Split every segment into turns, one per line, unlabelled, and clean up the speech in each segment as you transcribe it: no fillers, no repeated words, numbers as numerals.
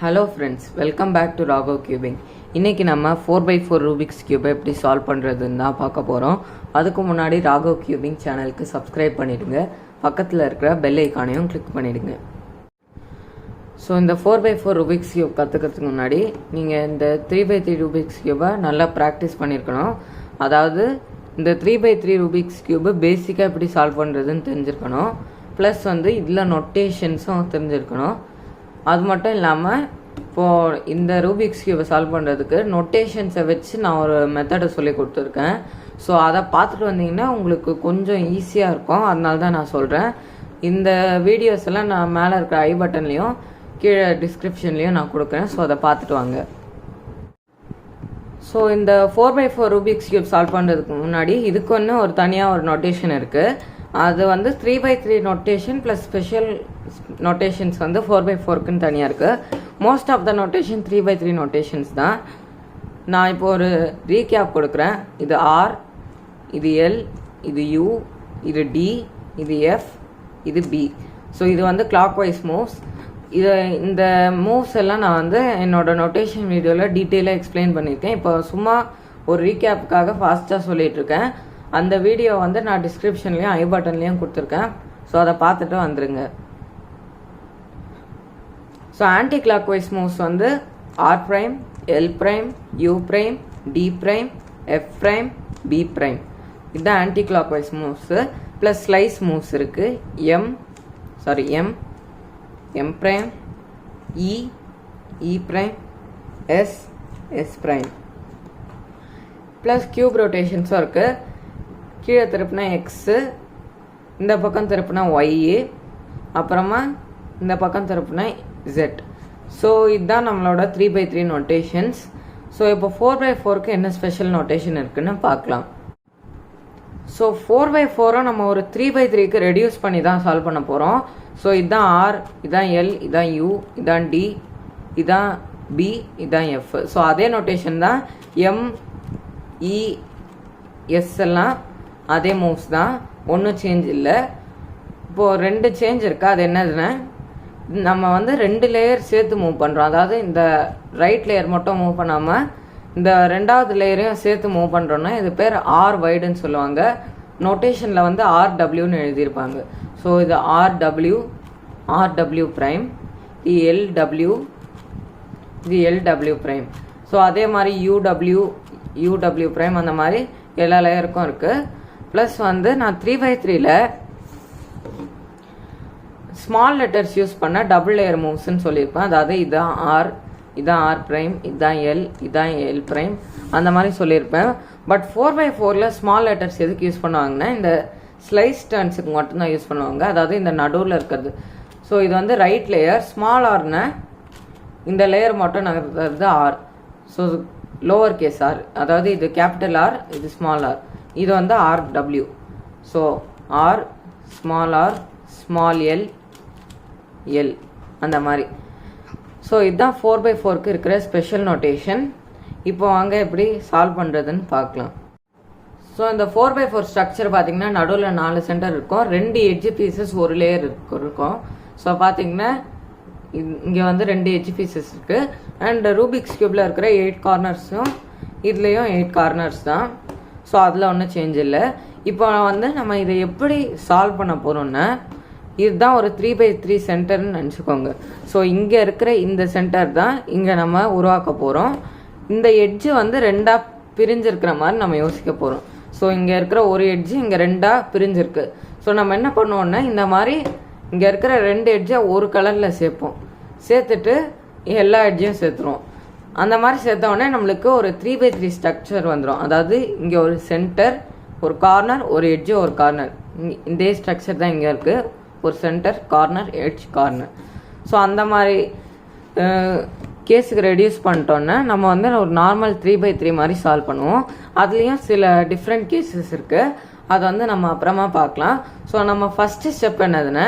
Hello friends, welcome back to Raghav cubing. இன்றைக்கி நம்ம 4x4 Rubik's கியூபை எப்படி சால்வ் பண்ணுறதுன்னு தான் பார்க்க போகிறோம். அதுக்கு முன்னாடி ராகவ் கியூபிங் சேனலுக்கு சப்ஸ்கிரைப் பண்ணிவிடுங்க. பக்கத்தில் இருக்கிற பெல் ஐக்கானையும் கிளிக் பண்ணிவிடுங்க. ஸோ இந்த 4x4 ரூபிக்ஸ் கியூப் கற்றுக்கிறதுக்கு முன்னாடி நீங்கள் இந்த 3x3 ரூபிக்ஸ் கியூபை நல்லா ப்ராக்டிஸ் பண்ணியிருக்கணும். அதாவது இந்த 3x3 ரூபிக்ஸ் கியூபு பேசிக்காக எப்படி சால்வ் பண்ணுறதுன்னு தெரிஞ்சிருக்கணும். ப்ளஸ் இதில் நொட்டேஷன்ஸும் தெரிஞ்சிருக்கணும். அது மட்டும் இல்லாமல் இப்போது இந்த ரூபிக்ஸ் கியூபை சால்வ் பண்ணுறதுக்கு நொட்டேஷன்ஸை வச்சு நான் ஒரு மெத்தடை சொல்லி கொடுத்துருக்கேன். ஸோ அதை பார்த்துட்டு வந்தீங்கன்னா உங்களுக்கு கொஞ்சம் ஈஸியாக இருக்கும். அதனால தான் நான் சொல்கிறேன். இந்த வீடியோஸ் எல்லாம் நான் மேலே இருக்கிற ஐ பட்டன்லேயும் கீழே டிஸ்கிரிப்ஷன்லேயும் நான் கொடுக்குறேன். ஸோ அதை பார்த்துட்டு வாங்க. ஸோ இந்த 4x4 ரூபிக்ஸ் கியூப் சால்வ் பண்ணுறதுக்கு முன்னாடி இதுக்கு ஒரு தனியாக ஒரு நொட்டேஷன் இருக்குது. அது 3x3 notation plus special notations 4x4க்குன்னு தனியாக இருக்குது. Most of the notation 3x3 notations தான். நான் இப்போ ஒரு ரீகேப் கொடுக்குறேன். இது ஆர், இது எல், இது யூ, இது டி, இது எஃப், இது பி. ஸோ இது கிளாக் வைஸ் மூவ்ஸ். இந்த மூவ்ஸ் எல்லாம் நான் என்னோட நொட்டேஷன் வீடியோவில் டீட்டெயிலாக எக்ஸ்பிளைன் பண்ணியிருக்கேன். இப்போ சும்மா ஒரு ரீகேப்புக்காக ஃபாஸ்ட்டாக சொல்லிகிட்ருக்கேன். அந்த வீடியோ நான் டிஸ்கிரிப்ஷன்லேயும் ஐ பட்டன்லேயும் கொடுத்துருக்கேன். ஸோ அதை பார்த்துட்டு வந்துடுங்க. So anticlockwise moves R prime, L prime, U prime, D prime, F prime, B prime. இதுதான் anticlockwise moves. Plus slice moves இருக்குது. M prime, E prime, S prime. Plus cube ரொட்டேஷன்ஸும் இருக்குது. கீழே திருப்பினா x, இந்த பக்கம் திருப்பினா Y, அப்புறமா இந்த பக்கம் திருப்பினா ஜெட். ஸோ இதுதான் நம்மளோட 3x3 நொட்டேஷன்ஸ். ஸோ இப்போ 4x4க்கு என்ன ஸ்பெஷல் நொட்டேஷன் இருக்குன்னு பார்க்கலாம். ஸோ 4x4 நம்ம ஒரு 3x3க்கு ரெடியூஸ் பண்ணி தான் சால்வ் பண்ண போகிறோம். ஸோ இதுதான் ஆர், இதான் எல், இதான் யூ, இதான் டி, இதான் பி, இதான் எஃப். ஸோ அதே நொட்டேஷன் தான். எம், இ, எஸ் எல்லாம் அதே மூவ்ஸ் தான். ஒன்றும் சேஞ்ச் இல்லை. இப்போது 2 சேஞ்ச் இருக்குது. அது என்னதுன்னா, நம்ம 2 லேயர் சேர்த்து மூவ் பண்ணுறோம். அதாவது இந்த ரைட் லேயர் மட்டும் மூவ் பண்ணாமல் இந்த 2வது லேயரையும் சேர்த்து மூவ் பண்ணுறோன்னா இது பேர் ஆர் வைடுன்னு சொல்லுவாங்க. நோட்டேஷனில் ஆர்டபிள்யூன்னு எழுதியிருப்பாங்க. ஸோ இது ஆர்டபிள்யூ ப்ரைம், இது எல்டபிள்யூ ப்ரைம். ஸோ அதே மாதிரி யூடபிள்யூ ப்ரைம், அந்த மாதிரி எல்லா லேயருக்கும் இருக்குது. ப்ளஸ் நான் 3x3ல ஸ்மால் லெட்டர்ஸ் யூஸ் பண்ண டபுள் லேயர் மூவ்ஸ்ன்னு சொல்லியிருப்பேன். அதாவது இதான் ஆர் ப்ரைம், இதான் எல், இதான் எல் ப்ரைம், அந்த மாதிரி சொல்லியிருப்பேன். பட் 4x4ல ஸ்மால் லெட்டர்ஸ் எதுக்கு யூஸ் பண்ணுவாங்கன்னா இந்த ஸ்லைஸ் டர்ன்ஸுக்கு மட்டும்தான் யூஸ் பண்ணுவாங்க. அதாவது இந்த நடுவில் இருக்கிறது. ஸோ இது ரைட் லேயர். ஸ்மால் ஆர்னா இந்த லேயர் மட்டும் நகர்றது R. So lower case R, அதாவது இது கேபிட்டல் ஆர், இது ஸ்மால் ஆர். இது R W. So R, small L, அந்த மாதிரி. ஸோ இதுதான் 4x4க்கு இருக்கிற ஸ்பெஷல் நோட்டேஷன். இப்போ வாங்க எப்படி சால்வ் பண்ணுறதுன்னு பார்க்கலாம். ஸோ இந்த 4x4 ஸ்ட்ரக்சர் பார்த்தீங்கன்னா நடுவில் 4 சென்டர் இருக்கும். 2 எட்ஜ் பீசஸ் ஒரு லேயர் இருக்கும். ஸோ பார்த்தீங்கன்னா இங்கே 2 எட்ஜ் பீசஸ் இருக்குது. அண்ட் ரூபிக்ஸ் கியூபில் இருக்கிற 8 கார்னர்ஸும் இதுலேயும் 8 கார்னர்ஸ் தான். ஸோ அதில் ஒன்றும் சேஞ்ச் இல்லை. இப்போ நம்ம இதை எப்படி சால்வ் பண்ண போகிறோம்னா, இதுதான் ஒரு 3x3 சென்டர்னு நினச்சிக்கோங்க. ஸோ இங்கே இருக்கிற இந்த சென்டர் தான் இங்கே நம்ம உருவாக்க போகிறோம். இந்த எட்ஜு 2ஆக பிரிஞ்சிருக்கிற மாதிரி நம்ம யோசிக்க போகிறோம். ஸோ இங்கே இருக்கிற ஒரு எட்ஜு இங்கே 2ஆக பிரிஞ்சிருக்கு. ஸோ நம்ம என்ன பண்ணுவோம்னா, இந்த மாதிரி இங்கே இருக்கிற 2 எட்ஜை ஒரு கலரில் சேர்த்துட்டு எல்லா எட்ஜையும் சேர்த்துருவோம். அந்த மாதிரி சேர்த்தோடனே நம்மளுக்கு ஒரு 3x3 ஸ்ட்ரக்சர் வந்துடும். அதாவது இங்கே ஒரு சென்டர், ஒரு கார்னர், ஒரு எட்ஜு, ஒரு கார்னர். இந்த ஸ்ட்ரக்சர் தான் இங்கே இருக்குது. ஒரு centre, corner, edge, corner. So அந்த மாதிரி கேஸுக்கு ரெடியூஸ் பண்ணிட்டோன்னா நம்ம ஒரு நார்மல் 3x3 மாதிரி சால்வ் பண்ணுவோம். அதுலேயும் சில டிஃப்ரெண்ட் கேசஸ் இருக்குது. அதை நம்ம அப்புறமா பார்க்கலாம். ஸோ நம்ம ஃபஸ்ட்டு ஸ்டெப் என்னதுன்னா,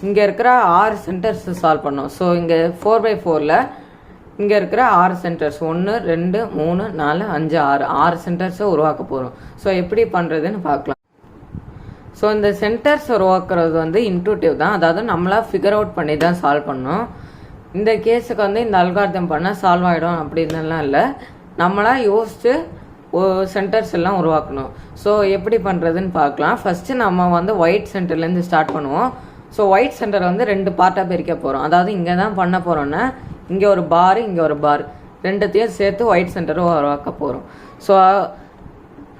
இங்கே இருக்கிற 6 சென்டர்ஸ் சால்வ் பண்ணோம். ஸோ இங்கே 4x4ல் இங்கே இருக்கிற 6 சென்டர்ஸ் 1 2 3 4 5 6 சென்டர்ஸை உருவாக்க போகிறோம். ஸோ எப்படி பண்ணுறதுன்னு பார்க்கலாம். ஸோ இந்த சென்டர்ஸ் உருவாக்குறது இன்ட்யூட்டிவ் தான். அதாவது நம்மளா ஃபிகர் அவுட் பண்ணி தான் சால்வ் பண்ணோம். இந்த கேஸுக்கு வந்து இந்த அல்காரிதம் பண்ணால் சால்வ் ஆகிடும் அப்படின்னுலாம் இல்லை, நம்மளாக யோசிச்சு சென்டர்ஸ் எல்லாம் உருவாக்கணும். ஸோ எப்படி பண்ணுறதுன்னு பார்க்கலாம். ஃபஸ்ட்டு நம்ம வந்து ஒயிட் சென்டர்லேருந்து ஸ்டார்ட் பண்ணுவோம். ஸோ ஒயிட் சென்டரை வந்து 2 பார்ட்டாக பிரிக்க போகிறோம். அதாவது இங்கே தான் பண்ண போகிறோன்னா இங்கே ஒரு பார் இங்கே ஒரு பார் ரெண்டுத்தையும் சேர்த்து ஒயிட் சென்டரை உருவாக்க போகிறோம். ஸோ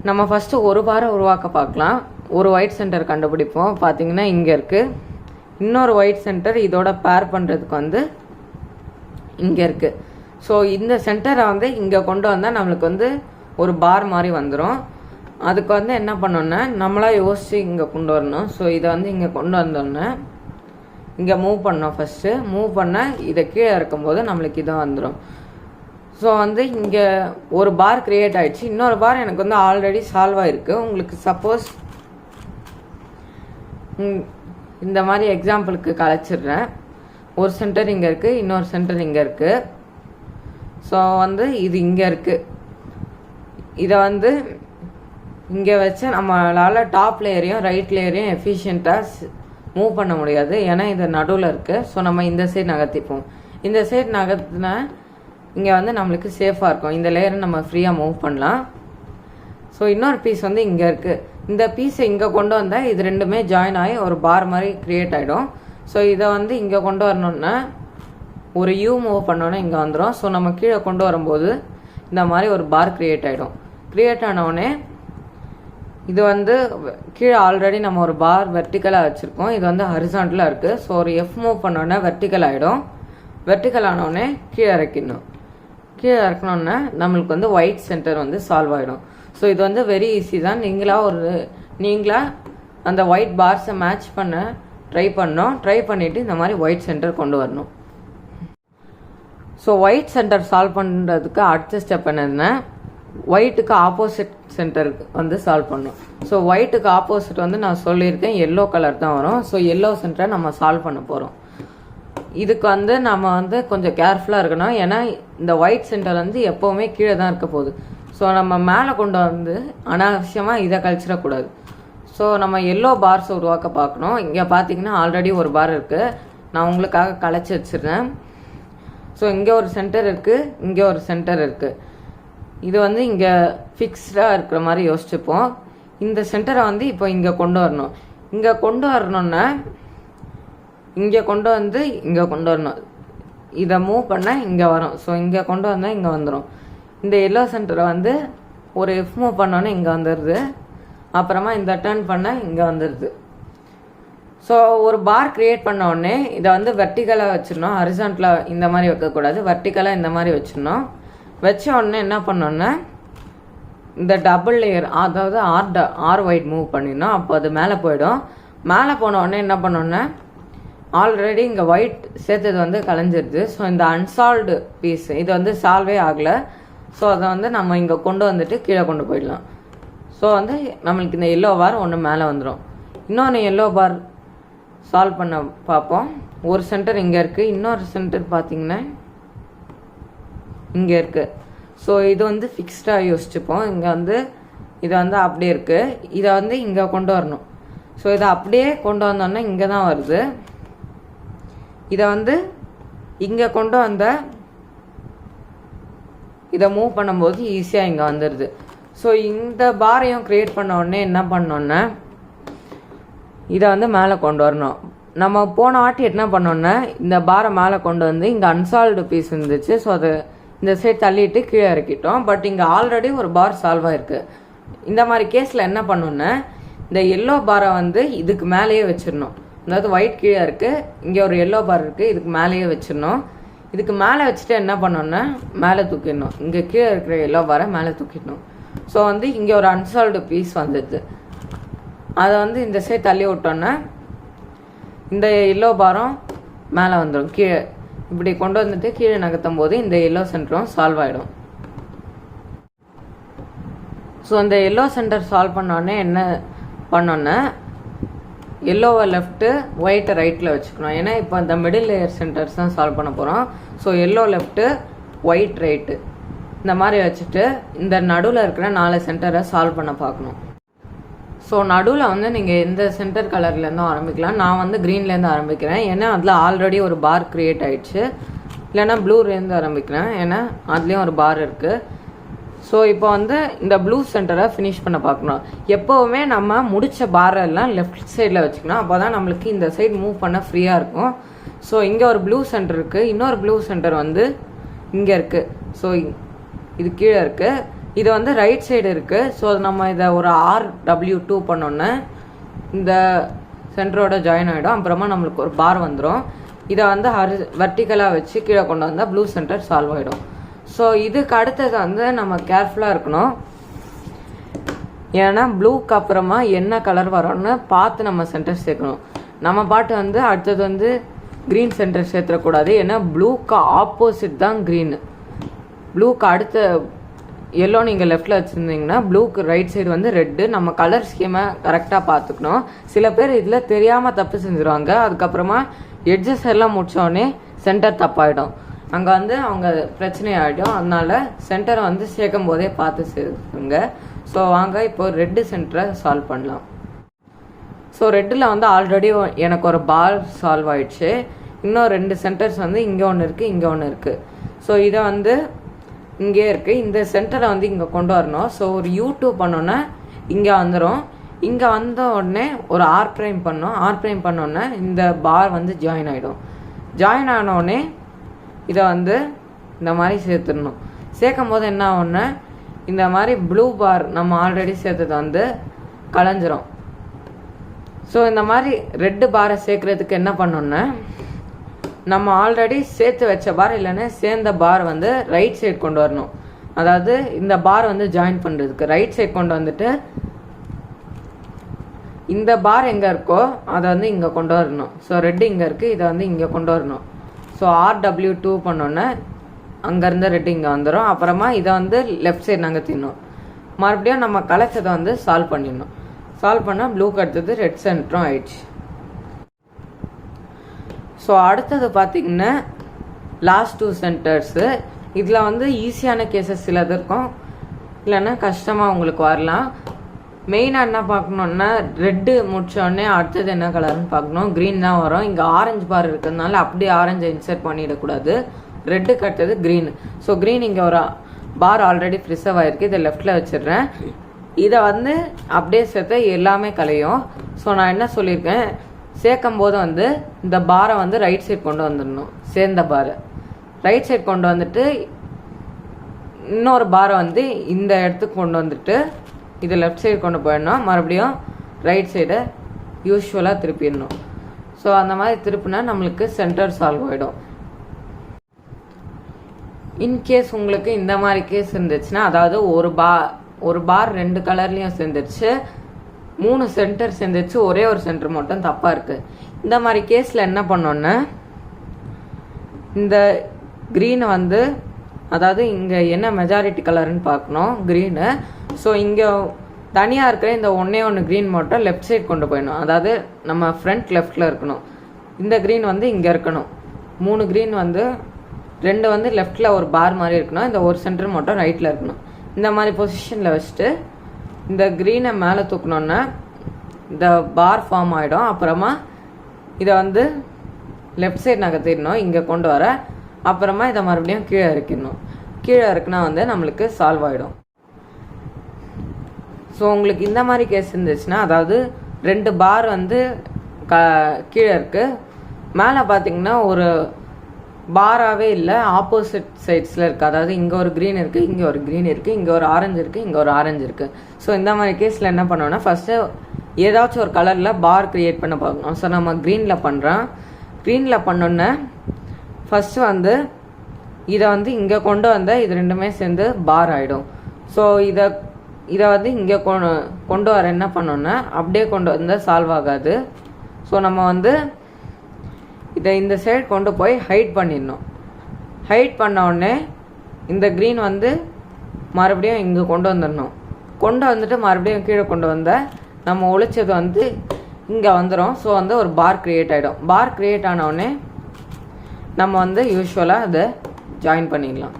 நம்ம ஃபஸ்ட்டு ஒரு பாரை உருவாக்க பார்க்கலாம். ஒரு ஒயிட் சென்டர் கண்டுபிடிப்போம். பார்த்தீங்கன்னா இங்கே இருக்குது. இன்னொரு ஒயிட் சென்டர் இதோட பேர் பண்ணுறதுக்கு வந்து இங்கே இருக்குது. ஸோ இந்த சென்டரை வந்து இங்கே கொண்டு வந்தால் நம்மளுக்கு வந்து ஒரு பார் மாதிரி வந்துடும். அதுக்கு வந்து என்ன பண்ணோன்னா நம்மளா யோசித்து இங்கே கொண்டு வரணும். ஸோ இதை வந்து இங்கே கொண்டு வந்தோன்னே இங்கே மூவ் பண்ணோம். ஃபஸ்ட்டு மூவ் பண்ணால் இதை கீழே இருக்கும்போது நம்மளுக்கு இதை வந்துடும். ஸோ வந்து இங்கே ஒரு பார் க்ரியேட் ஆகிடுச்சு. இன்னொரு பார் எனக்கு வந்து ஆல்ரெடி சால்வ் ஆகிருக்கு. உங்களுக்கு சப்போஸ் இந்த மாதிரி எக்ஸாம்பிளுக்கு கலைச்சிடுறேன். ஒரு சென்டர் இங்கே இருக்குது, இன்னொரு சென்டர் இங்கே இருக்குது. ஸோ வந்து இது இங்கே இருக்குது. இதை வந்து இங்கே வச்சு நம்மளால் டாப் லேயரையும் ரைட் லேயரையும் எஃபிஷியண்ட்டாக மூவ் பண்ண முடியாது, ஏன்னா இது நடுவில் இருக்குது. ஸோ நம்ம இந்த சைடு நகர்த்திப்போம். இந்த சைடு நகர்த்தினா இங்கே வந்து நம்மளுக்கு சேஃபாக இருக்கும். இந்த லேயரை நம்ம ஃப்ரீயாக மூவ் பண்ணலாம். ஸோ இன்னொரு பீஸ் வந்து இங்கே இருக்குது. இந்த பீஸை இங்கே கொண்டு வந்தால் இது ரெண்டுமே ஜாயின் ஆகி ஒரு பார் மாதிரி க்ரியேட் ஆகிடும். ஸோ இதை வந்து இங்கே கொண்டு வரணுன்னா ஒரு யூ மூவ் பண்ணோன்னா இங்கே வந்துடும். ஸோ நம்ம கீழே கொண்டு வரும்போது இந்த மாதிரி ஒரு பார் க்ரியேட் ஆகிடும். க்ரியேட் ஆனவுடனே இது வந்து கீழே ஆல்ரெடி நம்ம ஒரு பார் வெர்டிக்கலாக வச்சுருக்கோம். இது வந்து ஹரிசாண்டலாக இருக்குது. ஸோ ஒரு எஃப் மூவ் பண்ணோன்னே வெர்டிக்கல் ஆகிடும். வெர்டிக்கல் ஆனவுடனே கீழே இறக்கிடணும். கீழே இறக்கணுன்னா நம்மளுக்கு வந்து ஒயிட் சென்டர் வந்து சால்வ் ஆகிடும். ஸோ இது வந்து வெரி ஈஸி தான். நீங்களா அந்த ஒயிட் பார்ஸை மேட்ச் பண்ண ட்ரை பண்ணிவிட்டு இந்த மாதிரி ஒயிட் சென்டர் கொண்டு வரணும். ஸோ ஒயிட் சென்டர் சால்வ் பண்ணுறதுக்கு அடுத்த ஸ்டெப் என்னதுன்னா ஒயிட்டுக்கு ஆப்போசிட் சென்டருக்கு வந்து சால்வ் பண்ணும். ஸோ ஒயிட்டுக்கு ஆப்போசிட் வந்து நான் சொல்லியிருக்கேன் எல்லோ கலர் தான் வரும். ஸோ எல்லோ சென்டரை நம்ம சால்வ் பண்ண போகிறோம். இதுக்கு வந்து நம்ம வந்து கொஞ்சம் கேர்ஃபுல்லாக இருக்கணும், ஏன்னா இந்த ஒயிட் சென்டர் வந்து எப்போவுமே கீழே தான் இருக்க போகுது. ஸோ நம்ம மேலே கொண்டு வந்து அனாவசியமாக இதை கழிச்சிடக்கூடாது. ஸோ நம்ம எல்லோ பார்ஸ் உருவாக்க பார்க்கணும். இங்கே பார்த்தீங்கன்னா ஆல்ரெடி ஒரு பார் இருக்குது, நான் உங்களுக்காக கலைச்சி வச்சிருந்தேன். ஸோ இங்கே ஒரு சென்டர் இருக்குது, இங்கே ஒரு சென்டர் இருக்குது. இது வந்து இங்கே ஃபிக்ஸ்டாக இருக்கிற மாதிரி யோசிச்சுப்போம். இந்த சென்டரை வந்து இப்போ இங்கே கொண்டு வரணும். இங்கே கொண்டு வரணுன்னா இங்கே கொண்டு வந்து இங்கே கொண்டு வரணும். இதை மூவ் பண்ணால் இங்கே வரும். ஸோ இங்கே கொண்டு வந்தால் இங்கே வந்துடும். இந்த எல்லோ சென்டரை வந்து ஒரு எஃப் மூவ் பண்ணோன்னே இங்கே வந்துடுது. அப்புறமா இந்த டர்ன் பண்ணால் இங்கே வந்துடுது. ஸோ ஒரு பார் க்ரியேட் பண்ண உடனே இதை வந்து வெர்டிக்கலாக வச்சிடணும். ஹரிசாண்டலாக இந்த மாதிரி வைக்கக்கூடாது, வெர்டிக்கலாக இந்த மாதிரி வச்சிடணும். வச்ச உடனே என்ன பண்ணோன்னா இந்த டபுள் லேயர், அதாவது ஆர் ஒயிட் மூவ் பண்ணிடணும். அப்போ அது மேலே போயிடும். மேலே போன உடனே என்ன பண்ணோன்னா ஆல்ரெடி இங்கே ஒயிட் சேர்த்தது வந்து கலைஞ்சிருது. ஸோ இந்த அன்சால்வ்டு பீஸ் இது வந்து சால்வே ஆகலை. ஸோ அதை வந்து நம்ம இங்கே கொண்டு வந்துட்டு கீழே கொண்டு போயிடலாம். ஸோ வந்து நம்மளுக்கு இந்த எல்லோ பார் ஒன்று மேலே வந்துடும். இன்னொன்று எல்லோ பார் சால்வ் பண்ண பார்ப்போம். ஒரு சென்டர் இங்கே இருக்குது, இன்னொரு சென்டர் பார்த்தீங்கன்னா இங்கே இருக்குது. ஸோ இது வந்து ஃபிக்ஸ்டாக யோசிச்சுப்போம். இங்கே வந்து இது வந்து அப்படியே இருக்குது. இதை வந்து இங்கே கொண்டு வரணும். ஸோ இதை அப்படியே கொண்டு வந்தோன்னா இங்கே தான் வருது. இதை வந்து இங்கே கொண்டு வந்த இதை மூவ் பண்ணும்போது ஈஸியாக இங்கே வந்துடுது. ஸோ இந்த பாரையும் க்ரியேட் பண்ண உடனே என்ன பண்ணோன்னா இதை வந்து மேலே கொண்டு வரணும். நம்ம போன வாட்டி என்ன பண்ணோன்னா இந்த பாரை மேலே கொண்டு வந்து இங்கே அன்சால்வ்டு பீஸ் இருந்துச்சு. ஸோ அது இந்த சைட் தள்ளிட்டு கீழே இறக்கிட்டோம். பட் இங்கே ஆல்ரெடி ஒரு பார் சால்வ் ஆகிருக்கு. இந்த மாதிரி கேஸில் என்ன பண்ணோன்னா இந்த எல்லோ பாரை வந்து இதுக்கு மேலேயே வச்சிடணும். அதாவது ஒயிட் கீழே இருக்குது, இங்கே ஒரு எல்லோ பார் இருக்குது, இதுக்கு மேலேயே வச்சிடணும். இதுக்கு மேலே வச்சுட்டு என்ன பண்ணோன்னா மேலே தூக்கிடணும். இங்கே கீழே இருக்கிற எல்லோ பாரை மேலே தூக்கிடணும். ஸோ வந்து இங்கே ஒரு அன்சால்வ்டு பீஸ் வந்துடுது. அதை வந்து இந்த சைட் தள்ளி விட்டோன்னா இந்த எல்லோ பாரம் மேலே வந்துடும். கீழே இப்படி கொண்டு வந்துட்டு கீழே நகர்த்தும் போது இந்த எல்லோ சென்டரும் சால்வ் ஆகிடும். ஸோ இந்த எல்லோ சென்டர் சால்வ் பண்ணோடனே என்ன பண்ணோன்னா எல்லோவை லெஃப்ட்டு ஒயிட்டை ரைட்டில் வச்சுக்கணும். ஏன்னா இப்போ இந்த மிடில் லேயர் சென்டர்ஸ் தான் சால்வ் பண்ண போகிறோம். So yellow left white right இந்த மாதிரி வச்சுட்டு இந்த நடுவில் இருக்கிற 4 சென்டரை சால்வ் பண்ண பார்க்கணும். ஸோ நடுவில் வந்து நீங்கள் எந்த சென்டர் கலர்லேருந்தும் ஆரம்பிக்கலாம். நான் வந்து க்ரீன்லேருந்து ஆரம்பிக்கிறேன், ஏன்னா அதில் ஆல்ரெடி ஒரு பார் க்ரியேட் ஆகிடுச்சு. இல்லைன்னா ப்ளூலேருந்து ஆரம்பிக்கிறேன், ஏன்னா அதுலேயும் ஒரு பார் இருக்குது. ஸோ இப்போ வந்து இந்த ப்ளூ சென்டரை ஃபினிஷ் பண்ண பார்க்கணும். எப்போவுமே நம்ம முடித்த பாரெல்லாம் லெஃப்ட் சைடில் வச்சுக்கணும், அப்போ தான் நம்மளுக்கு இந்த சைடு மூவ் பண்ண ஃப்ரீயாக இருக்கும். ஸோ இங்கே ஒரு ப்ளூ சென்டர் இருக்குது, இன்னொரு ப்ளூ சென்டர் வந்து இங்கே இருக்குது. ஸோ இது கீழே இருக்குது, இது வந்து ரைட் சைடு இருக்குது. ஸோ நம்ம இதை ஒரு RW2 பண்ணோன்னே இந்த சென்டரோட ஜாயின் ஆகிடும். அப்புறமா நம்மளுக்கு ஒரு பார் வந்துடும். இதை வந்து வெர்டிக்கலாக வச்சு கீழே கொண்டு வந்தால் ப்ளூ சென்டர் சால்வ் ஆகிடும். ஸோ இதுக்கு அடுத்தது வந்து நம்ம கேர்ஃபுல்லாக இருக்கணும், ஏன்னா ப்ளூக்கு அப்புறமா என்ன கலர் வரோன்னு பார்த்து நம்ம சென்டர் சேர்க்கணும். நம்ம பாட்டு வந்து அடுத்தது வந்து க்ரீன் சென்டர் சேர்த்துடக்கூடாது, ஏன்னா ப்ளூக்கு ஆப்போசிட் தான் க்ரீனு. ப்ளூக்கு அடுத்த எல்லோ நீங்கள் லெஃப்டில் வச்சுருந்தீங்கன்னா ப்ளூக்கு ரைட் சைடு வந்து ரெட்டு. நம்ம கலர் ஸ்கீமை கரெக்டாக பார்த்துக்கணும். சில பேர் இதில் தெரியாமல் தப்பு செஞ்சுருவாங்க, அதுக்கப்புறமா எட்ஜஸ் எல்லாம் முடித்தோடனே சென்டர் தப்பாயிடும், அங்கே வந்து அவங்க பிரச்சனை ஆகிடும். அதனால சென்டரை வந்து சேர்க்கும் போதே பார்த்து சேர்க்குங்க. ஸோ வாங்க இப்போ ரெட்டு சென்டரை சால்வ் பண்ணலாம். ஸோ ரெட்டில் வந்து ஆல்ரெடி எனக்கு ஒரு பார் சால்வ் ஆயிடுச்சு. இன்னும் 2 சென்டர்ஸ் வந்து இங்கே ஒன்று இருக்குது, இங்கே ஒன்று இருக்குது. ஸோ இதை வந்து இங்கே இருக்குது, இந்த சென்டரை வந்து இங்கே கொண்டு வரணும். ஸோ ஒரு U2 பண்ணோன்னே இங்கே வந்துடும். இங்கே வந்த உடனே ஒரு R' பண்ணோம், R' பண்ணோன்னே இந்த பார் வந்து ஜாயின் ஆகிடும். ஜாயின் ஆனோடனே இதை வந்து இந்த மாதிரி சேர்த்துடணும். சேர்க்கும் போது என்ன ஆகும்னா இந்த மாதிரி ப்ளூ பார் நம்ம ஆல்ரெடி சேர்த்தது வந்து கலைஞ்சிரும். ஸோ இந்த மாதிரி ரெட்டு பாரை சேர்க்குறதுக்கு என்ன பண்ணோன்னா நம்ம ஆல்ரெடி சேர்த்து வச்ச பார் இல்லைன்னா சேர்ந்த பார் வந்து ரைட் சைடு கொண்டு வரணும். அதாவது இந்த பார் வந்து ஜாயின் பண்ணுறதுக்கு ரைட் சைடு கொண்டு வந்துட்டு இந்த பார் எங்கே இருக்கோ அதை வந்து இங்கே கொண்டு வரணும். ஸோ ரெட்டு இங்கே இருக்குது, இதை வந்து இங்கே கொண்டு வரணும். ஸோ RW2 பண்ணோன்னே அங்கேருந்து ரெட்டு இங்கே வந்துடும். அப்புறமா இதை வந்து லெஃப்ட் சைடு நாங்கள் தின்னோம். மறுபடியும் நம்ம கலெக்ஷதை வந்து சால்வ் பண்ணிடணும். சால்வ் பண்ணால் ப்ளூக்கு அடுத்தது ரெட் சென்டரும் ஆயிடுச்சு. ஸோ அடுத்தது பார்த்திங்கன்னா லாஸ்ட் 2 சென்டர்ஸு. இதில் வந்து ஈஸியான கேசஸ் சிலது இருக்கும், இல்லைன்னா கஷ்டமாக உங்களுக்கு வரலாம். மெயினாக என்ன பார்க்கணுன்னா ரெட்டு முடிச்சோடனே அடுத்தது என்ன கலர்னு பார்க்கணும். க்ரீன் தான் வரும். இங்கே ஆரஞ்சு பார் இருக்கிறதுனால அப்படியே ஆரஞ்சை இன்சர்ட் பண்ணிடக்கூடாது, ரெட்டுக்கு அடுத்தது க்ரீன். ஸோ க்ரீன் இங்கே ஒரு பார் ஆல்ரெடி ப்ரிசர்வ் ஆகிருக்கு, இதை லெஃப்டில் வச்சிடுறேன். இதை வந்து அப்படியே சேர்த்து எல்லாமே கலையும். ஸோ நான் என்ன சொல்லியிருக்கேன், சேர்க்கும் போது வந்து இந்த பாரை வந்து ரைட் சைட் கொண்டு வந்துடணும். சேர்ந்த பாரை ரைட் சைட் கொண்டு வந்துட்டு இன்னொரு பாரை வந்து இந்த இடத்துக்கு கொண்டு வந்துட்டு இதை லெஃப்ட் சைடு கொண்டு போயிடணும். மறுபடியும் ரைட் சைடை யூஸ்வலாக திருப்பிடணும். ஸோ அந்த மாதிரி திருப்பினா நம்மளுக்கு சென்டர் சால்வ் ஆகிடும். இன்கேஸ் உங்களுக்கு இந்த மாதிரி கேஸ் இருந்துச்சுன்னா, அதாவது ஒரு பார் 2 கலர்லேயும் சேர்ந்துருச்சு, 3 சென்டர் சேர்ந்துருச்சு, ஒரே ஒரு சென்டர் மட்டும் தப்பாக இருக்குது. இந்த மாதிரி கேஸில் என்ன பண்ணோன்னா இந்த க்ரீனை வந்து, அதாவது இங்கே என்ன மெஜாரிட்டி கலர்னு பார்க்கணும், க்ரீனு. ஸோ இங்கே தனியாக இருக்கிற இந்த ஒன்றே க்ரீன் மட்டும் லெஃப்ட் சைட் கொண்டு போயிடணும். அதாவது நம்ம ஃப்ரண்ட் லெஃப்டில் இருக்கணும். இந்த க்ரீன் வந்து இங்கே இருக்கணும். 3 க்ரீன் வந்து 2 வந்து லெஃப்டில் ஒரு பார் மாதிரி இருக்கணும், இந்த ஒரு சென்டர் மட்டும் ரைட்டில் இருக்கணும். இந்த மாதிரி பொசிஷனில் வச்சுட்டு இந்த க்ரீனை மேலே தூக்கணுன்னா இந்த பார் ஃபார்ம் ஆகிடும். அப்புறமா இதை வந்து லெஃப்ட் சைடு நகர்த்திடணும், இங்கே கொண்டு வர. அப்புறமா இதை மறுபடியும் கீழே இறக்கிடணும். கீழே இறக்குனா வந்து நம்மளுக்கு சால்வ் ஆகிடும். ஸோ உங்களுக்கு இந்த மாதிரி கேஸ் இருந்துச்சுன்னா, அதாவது 2 பார் வந்து கீழே இருக்குது, மேலே பார்த்தீங்கன்னா ஒரு பாராகவே இல்லை, ஆப்போசிட் சைட்ஸில் இருக்குது. அதாவது இங்கே ஒரு க்ரீன் இருக்குது, இங்கே ஒரு க்ரீன் இருக்குது, இங்கே ஒரு ஆரஞ்சு இருக்குது, இங்கே ஒரு ஆரஞ்சு இருக்குது. ஸோ இந்த மாதிரி கேஸில் என்ன பண்ணோன்னா, ஃபஸ்ட்டு ஏதாச்சும் ஒரு கலரில் பார் க்ரியேட் பண்ண பார்க்கணும். ஸோ நம்ம க்ரீனில் பண்ணுறோம். க்ரீனில் பண்ணோன்னே ஃபஸ்ட்டு வந்து இதை வந்து இங்கே கொண்டு வந்தால் இது ரெண்டுமே சேர்ந்து பார் ஆகிடும். ஸோ இதை வந்து இங்கே கொண்டு வர என்ன பண்ணோன்னா, அப்படியே கொண்டு வந்தால் சால்வ் ஆகாது. ஸோ நம்ம வந்து இதை இந்த சைடு கொண்டு போய் ஹைட் பண்ணிடணும். ஹைட் பண்ண உடனே இந்த க்ரீன் வந்து மறுபடியும் இங்கே கொண்டு வந்துடணும். கொண்டு வந்துட்டு மறுபடியும் கீழே கொண்டு வந்தால் நம்ம ஒழிச்சது வந்து இங்கே வந்துடும். ஸோ வந்து ஒரு பார் க்ரியேட் ஆகிடும். பார் க்ரியேட் ஆனவுடனே நம்ம வந்து யூஸ்வலாக அதை ஜாயின் பண்ணிடலாம்.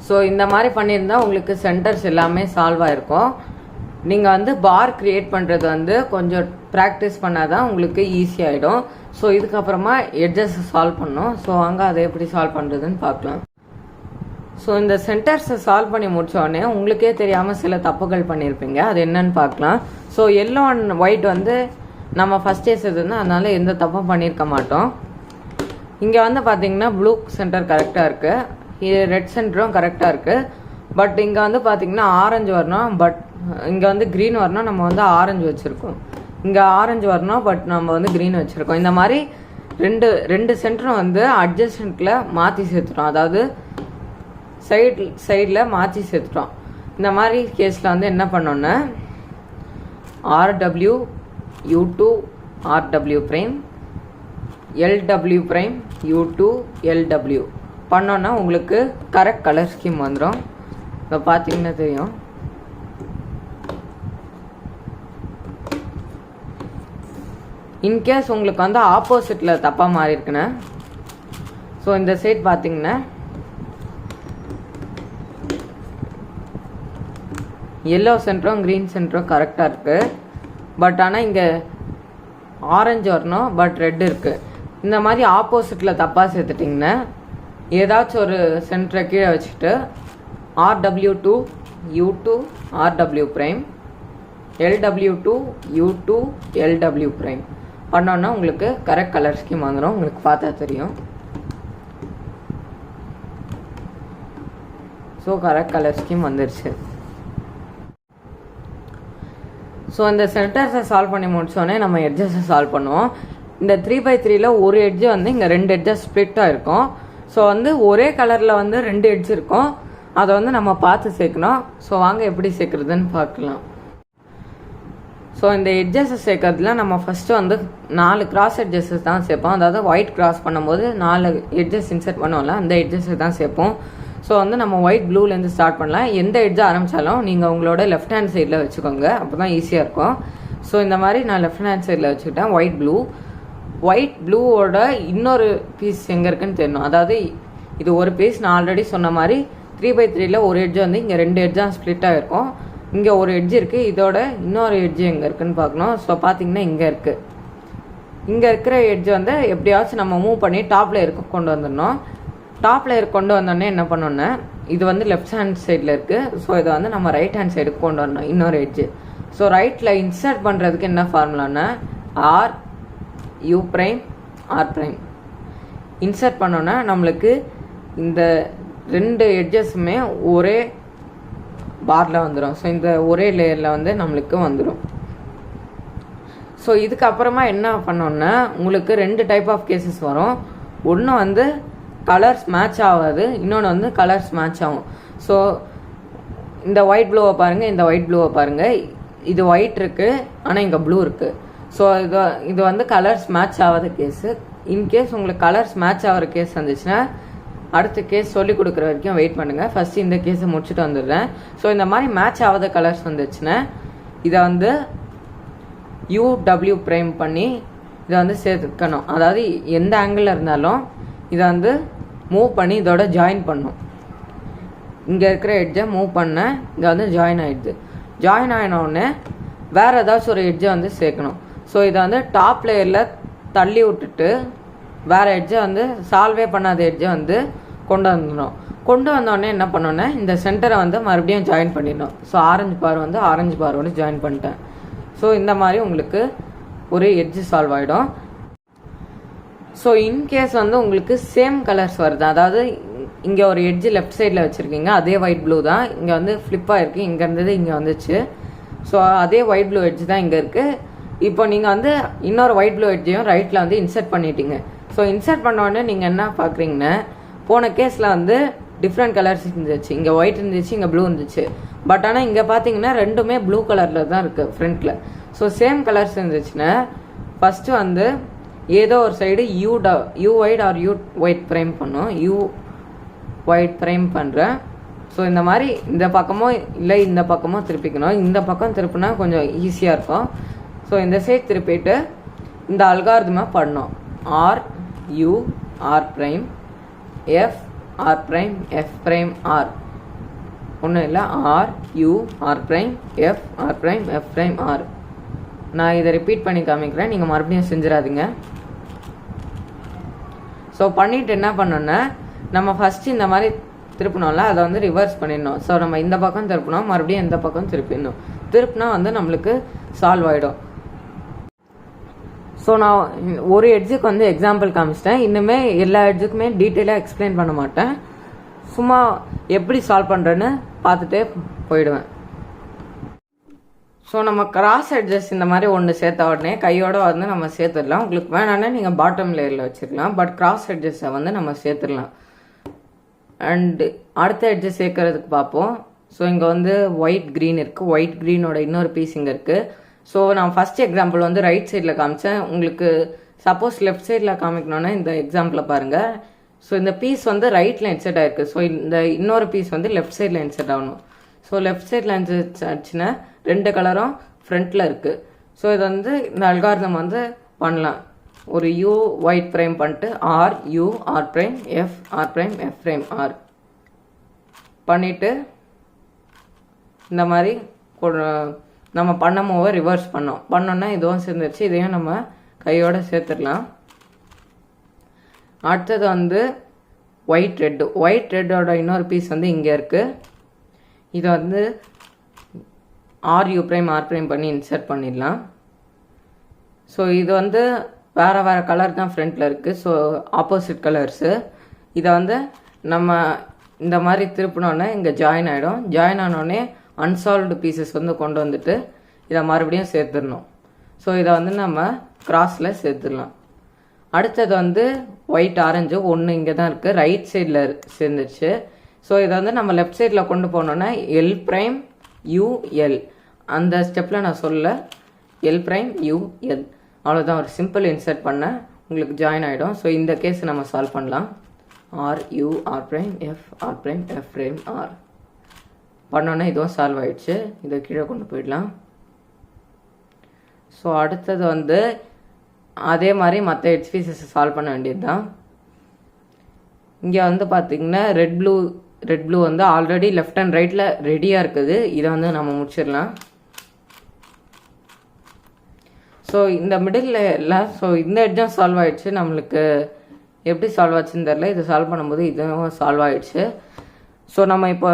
ஸோ இந்த மாதிரி பண்ணியிருந்தால் உங்களுக்கு சென்டர்ஸ் எல்லாமே சால்வ் ஆகிருக்கும். நீங்கள் வந்து பார் க்ரியேட் பண்ணுறது வந்து கொஞ்சம் ப்ராக்டிஸ் பண்ணால் தான் உங்களுக்கு ஈஸியாகிடும். ஸோ இதுக்கப்புறமா எட்ஜஸ் சால்வ் பண்ணோம். ஸோ அங்கே அதை எப்படி சால்வ் பண்ணுறதுன்னு பார்க்கலாம். ஸோ இந்த சென்டர்ஸை சால்வ் பண்ணி முடித்தோடனே உங்களுக்கே தெரியாமல் சில தப்புகள் பண்ணியிருப்பீங்க. அது என்னன்னு பார்க்கலாம். ஸோ எல்லோ அண்ட் ஒயிட் வந்து நம்ம ஃபஸ்ட்டே செய்ததுன்னா அதனால எந்த தப்பும் பண்ணியிருக்க மாட்டோம். இங்கே வந்து பார்த்தீங்கன்னா ப்ளூ சென்டர் கரெக்டாக இருக்குது, இது ரெட் சென்டரும் கரெக்டாக இருக்குது. பட் இங்கே வந்து பார்த்தீங்கன்னா ஆரஞ்சு வரணும், பட் இங்கே வந்து க்ரீன் வரணும், நம்ம வந்து ஆரஞ்சு வச்சுருக்கோம். இங்கே ஆரஞ்சு வரணும், பட் நம்ம வந்து க்ரீன் வச்சுருக்கோம். இந்த மாதிரி ரெண்டு சென்டரும் வந்து அட்ஜஸ்டண்ட்டில் மாற்றி சேர்த்துட்டோம், அதாவது சைடில் மாற்றி சேர்த்துட்டோம். இந்த மாதிரி கேஸில் வந்து என்ன பண்ணோன்னா RW U2 RW prime LW prime U2 LW பண்ணோன்னா உங்களுக்கு கரெக்ட் கலர் ஸ்கீம் வந்துடும். இப்போ பார்த்தீங்கன்னா தெரியும். இன்கேஸ் உங்களுக்கு வந்து ஆப்போசிட்டில் தப்பாக மாறி இருக்குன்னு, ஸோ இந்த சைட் பார்த்தீங்கன்னா எல்லோ சென்டரும் க்ரீன் சென்டரும் கரெக்டாக இருக்குது. பட் ஆனால் இங்கே ஆரஞ்சு வரணும், பட் ரெட் இருக்குது. இந்த மாதிரி ஆப்போசிட்டில் தப்பாக சேர்த்துட்டிங்கன்னா ஏதாச்சும் ஒரு சென்டரை கீழே வச்சுட்டு RW2 U2 RW prime LW2 U2 LW prime பண்ணோன்னா உங்களுக்கு கரெக்ட் கலர் ஸ்கீம் வந்துடும். உங்களுக்கு பார்த்தா தெரியும். ஸோ கரெக்ட் கலர் ஸ்கீம் வந்துருச்சு. ஸோ இந்த சென்டர்ஸை சால்வ் பண்ணி முடிச்சோடனே நம்ம எட்ஜஸை சால்வ் பண்ணுவோம். இந்த 3x3ல் ஒரு எட்ஜு வந்து இங்கே 2 எட்ஜஸ் ஸ்ப்ளிட்டாக இருக்கும். ஸோ வந்து ஒரே கலரில் வந்து 2 எட்ஜ் இருக்கும், அதை வந்து நம்ம பார்த்து சேர்க்கணும். ஸோ வாங்க எப்படி சேர்க்குறதுன்னு பார்க்கலாம். ஸோ இந்த எட்ஜஸை சேர்க்கறதுல நம்ம ஃபஸ்ட்டு வந்து 4 கிராஸ் எட்ஜஸஸ் தான் சேர்ப்போம். அதாவது ஒயிட் கிராஸ் பண்ணும்போது 4 எட்ஜஸ் இன்சர்ட் பண்ணுவோம்ல, அந்த எட்ஜஸை தான் சேர்ப்போம். ஸோ வந்து நம்ம ஒயிட் ப்ளூலேருந்து ஸ்டார்ட் பண்ணலாம். எந்த எட்ஜை ஆரம்பித்தாலும் நீங்கள் உங்களோட லெஃப்ட் ஹேண்ட் சைடில் வச்சுக்கோங்க, அப்போ தான் ஈஸியாக இருக்கும். ஸோ இந்த மாதிரி நான் லெஃப்ட் ஹேண்ட் சைடில் வச்சுக்கிட்டேன். ஒயிட் ப்ளூவோட இன்னொரு பீஸ் எங்கே இருக்குன்னு தெரியணும். அதாவது இது ஒரு பீஸ், நான் ஆல்ரெடி சொன்ன மாதிரி 3x3ல் ஒரு எட்ஜ் வந்து இங்கே 2 எட்ஜாக ஸ்ப்ளிட் ஆகிருக்கும். இங்கே ஒரு எட்ஜ் இருக்குது, இதோட இன்னொரு எட்ஜ் எங்கே இருக்குன்னு பார்க்கணும். ஸோ பார்த்தீங்கன்னா இங்கே இருக்குது. இங்கே இருக்கிற எட்ஜ் வந்து எப்படியாச்சும் நம்ம மூவ் பண்ணி டாப் லேயருக்கு கொண்டு வந்துடணும். டாப் லேயர் கொண்டு வந்தோடனே என்ன பண்ணோன்னா, இது வந்து லெஃப்ட் ஹேண்ட் சைடில் இருக்குது. ஸோ இதை வந்து நம்ம ரைட் ஹேண்ட் சைடுக்கு கொண்டு வரணும், இன்னொரு எட்ஜு. ஸோ ரைட்டில் இன்சர்ட் பண்ணுறதுக்கு என்ன ஃபார்முலான்னா RU prime R prime insert பண்ணோன்னா நம்மளுக்கு இந்த 2 எட்ஜஸுமே ஒரே பாரில் வந்துடும். ஸோ இந்த ஒரே லேயரில் வந்து நம்மளுக்கு வந்துடும். ஸோ இதுக்கப்புறமா என்ன பண்ணோன்னா உங்களுக்கு 2 டைப் ஆஃப் கேசஸ் வரும். ஒன்று வந்து கலர்ஸ் மேட்ச் ஆகாது, இன்னொன்று வந்து கலர்ஸ் மேட்ச் ஆகும். ஸோ இந்த ஒயிட் ப்ளூவை பாருங்கள், இந்த ஒயிட் ப்ளூவை பாருங்கள். இது ஒயிட் இருக்குது, ஆனால் இங்கே ப்ளூ இருக்குது. ஸோ இது வந்து கலர்ஸ் மேட்ச் ஆகாத கேஸு. இன்கேஸ் உங்களுக்கு கலர்ஸ் மேட்ச் ஆகிற கேஸ் வந்துச்சுன்னா அடுத்த கேஸ் சொல்லிக் கொடுக்குற வரைக்கும் வெயிட் பண்ணுங்கள். ஃபஸ்ட்டு இந்த கேஸை முடிச்சுட்டு வந்துடுறேன். ஸோ இந்த மாதிரி மேட்ச் ஆகாத கலர்ஸ் வந்துச்சுன்னா இதை வந்து UW prime பண்ணி இதை வந்து சேர்த்துக்கணும். அதாவது எந்த ஆங்கிளில் இருந்தாலும் இதை வந்து மூவ் பண்ணி இதோட ஜாயின் பண்ணும். இங்கே இருக்கிற எட்ஜை மூவ் பண்ண இங்கே வந்து ஜாயின் ஆகிடுது. ஜாயின் ஆகினோடனே வேறு ஏதாச்சும் ஒரு எட்ஜை வந்து சேர்க்கணும். ஸோ இதை வந்து டாப் லேயரில் தள்ளி விட்டுட்டு வேறு எட்ஜை வந்து சால்வே பண்ணாத எட்ஜை வந்து கொண்டு வந்துடணும். கொண்டு வந்தோடனே என்ன பண்ணோன்னே இந்த சென்டரை வந்து மறுபடியும் ஜாயின் பண்ணிடணும். ஸோ ஆரஞ்சு பார் வந்து ஆரஞ்சு பாரோடு ஜாயின் பண்ணிட்டேன். ஸோ இந்த மாதிரி உங்களுக்கு ஒரு எட்ஜு சால்வ் ஆகிடும். ஸோ இன்கேஸ் வந்து உங்களுக்கு சேம் கலர்ஸ் வருது, அதாவது இங்கே ஒரு எட்ஜு லெஃப்ட் சைடில் வச்சுருக்கீங்க, அதே ஒயிட் ப்ளூ தான் இங்கே வந்து ஃப்ளிப்பாக இருக்குது, இங்கே இருந்தது இங்கே வந்துச்சு. ஸோ அதே ஒயிட் ப்ளூ எட்ஜ் தான் இங்கே இருக்குது. இப்போ நீங்கள் வந்து இன்னொரு ஒயிட் ப்ளூ எட்ஜையும் ரைட்டில் வந்து இன்சர்ட் பண்ணிட்டீங்க. ஸோ இன்சர்ட் பண்ணோடனே நீங்கள் என்ன பார்க்குறீங்கன்னா, போன கேஸில் வந்து டிஃப்ரெண்ட் கலர்ஸ் இருந்துச்சு, இங்கே ஒயிட் இருந்துச்சு, இங்கே ப்ளூ இருந்துச்சு. பட் ஆனால் இங்கே பார்த்தீங்கன்னா ரெண்டுமே ப்ளூ கலரில் தான் இருக்குது ஃப்ரண்ட்டில். ஸோ சேம் கலர்ஸ் இருந்துச்சுன்னா ஃபஸ்ட்டு வந்து ஏதோ ஒரு side U white R U white prime பண்ணும். U ஒயிட் ப்ரைம் பண்ணுறேன். ஸோ இந்த மாதிரி இந்த பக்கமோ இல்லை இந்த பக்கமோ திருப்பிக்கணும். இந்த பக்கம் திருப்பினா கொஞ்சம் ஈஸியாக இருக்கும். ஸோ இந்த சைட் திருப்பிட்டு இந்த அல்காரிதமாக பண்ணோம். RU R prime F R prime F prime R ஒன்றும் இல்லை, RU R prime F R prime F prime R. நான் இதை ரிப்பீட் பண்ணி காமிக்கிறேன், நீங்கள் மறுபடியும் செஞ்சிடாதீங்க. ஸோ பண்ணிவிட்டு என்ன பண்ணோன்னா நம்ம ஃபஸ்ட்டு இந்த மாதிரி திருப்பினோம்ல அதை வந்து ரிவர்ஸ் பண்ணிடணும். ஸோ நம்ம இந்த பக்கம் திருப்பினோம், மறுபடியும் இந்த பக்கம் திருப்பிடணும். திருப்பினா வந்து நம்மளுக்கு சால்வ் ஆகிடும். ஸோ நான் ஒரு எட்ஜுக்கு வந்து எக்ஸாம்பிள் காமிச்சிட்டேன். இன்னுமே எல்லா எட்ஜுக்குமே டீட்டெயிலாக எக்ஸ்பிளைன் பண்ண மாட்டேன். சும்மா எப்படி சால்வ் பண்ணுறேன்னு பார்த்துட்டே போயிடுவேன். ஸோ நம்ம கிராஸ் எட்ஜஸ் இந்த மாதிரி ஒன்று சேர்த்த உடனே கையோட வந்து நம்ம சேர்த்துடலாம். உங்களுக்கு வேணான்னா நீங்கள் பாட்டம் லேயரில் வச்சுக்கலாம். பட் கிராஸ் எட்ஜஸை வந்து நம்ம சேர்த்துடலாம். அண்டு அடுத்த எட்ஜஸ் சேர்க்கறதுக்கு பார்ப்போம். ஸோ இங்கே வந்து ஒயிட் க்ரீன் இருக்குது. ஒயிட் க்ரீனோட இன்னொரு பீஸ் இங்கே இருக்குது. ஸோ நான் ஃபஸ்ட் எக்ஸாம்பிள் வந்து ரைட் சைடில் காமிச்சேன். உங்களுக்கு சப்போஸ் லெஃப்ட் சைடில் காமிக்கணுன்னா இந்த எக்ஸாம்பிளில் பாருங்கள். ஸோ இந்த பீஸ் வந்து ரைட்டில் இன்செர்ட் ஆகிருக்கு. ஸோ இந்த இன்னொரு பீஸ் வந்து லெஃப்ட் சைடில் இன்செர்ட் ஆகணும். ஸோ லெஃப்ட் சைடில் இன்செர்ட் ஆச்சுன்னா ரெண்டு கலரும் ஃப்ரண்ட்டில் இருக்குது. ஸோ இது வந்து இந்த அல்காரிதம் வந்து பண்ணலாம். ஒரு யூ ஒயிட் ப்ரைம் பண்ணிட்டு R U R prime F R prime F prime R பண்ணிவிட்டு இந்த மாதிரி நம்ம பண்ணும்போது ரிவர்ஸ் பண்ணோன்னா இதுவும் சேர்ந்துருச்சு. இதையும் நம்ம கையோடு சேர்த்துடலாம். அடுத்தது வந்து ஒயிட் ரெட்டோட இன்னொரு பீஸ் வந்து இங்கே இருக்குது. இதை வந்து R U prime R prime பண்ணி இன்சர்ட் பண்ணிடலாம். ஸோ இது வந்து வேறு கலர் தான் ஃப்ரண்ட்டில் இருக்குது. So opposite colours. இதை வந்து நம்ம இந்த மாதிரி திருப்பினோடனே இங்கே ஜாயின் ஆகிடும். ஜாயின் ஆனோடனே அன்சால்வ்டு பீசஸ் வந்து கொண்டு வந்துட்டு இதை மறுபடியும் சேர்த்துடணும். ஸோ இதை வந்து நம்ம கிராஸில் சேர்த்துடலாம். அடுத்தது வந்து ஒயிட் ஆரஞ்சு ஒன்று இங்கே தான் இருக்குது. ரைட் சைடில் சேர்ந்துருச்சு. ஸோ இதை வந்து நம்ம லெஃப்ட் சைடில் கொண்டு போனோன்னா எல் ப்ரைம் யூஎல் அந்த ஸ்டெப்பில் நான் சொல்ல எல் ப்ரைம் யூஎல் அவ்வளோதான். ஒரு சிம்பிள் இன்சர்ட் பண்ண உங்களுக்கு ஜாயின் ஆகிடும். ஸோ இந்த கேஸ் நம்ம சால்வ் பண்ணலாம். R U R prime F R prime F prime R பண்ணோன்னா இதுவும் சால்வ் ஆகிடுச்சு. இதை கீழே கொண்டு போயிடலாம். ஸோ அடுத்தது வந்து அதே மாதிரி மற்ற எட்ஜ் பீசஸ் சால்வ் பண்ண வேண்டியது தான். இங்கே வந்து பார்த்தீங்கன்னா ரெட் ப்ளூ வந்து ஆல்ரெடி லெஃப்ட் அண்ட் ரைட்டில் ரெடியாக இருக்குது. இதை வந்து நம்ம முடிச்சிடலாம். ஸோ இந்த மிடில் எல்லாம் ஸோ இந்த எட்ஜும் சால்வ் ஆகிடுச்சு. நம்மளுக்கு எப்படி சால்வ் ஆச்சுன்னு தெரில. இது சால்வ் பண்ணும்போது இதுவும் சால்வ் ஆகிடுச்சு. ஸோ நம்ம இப்போ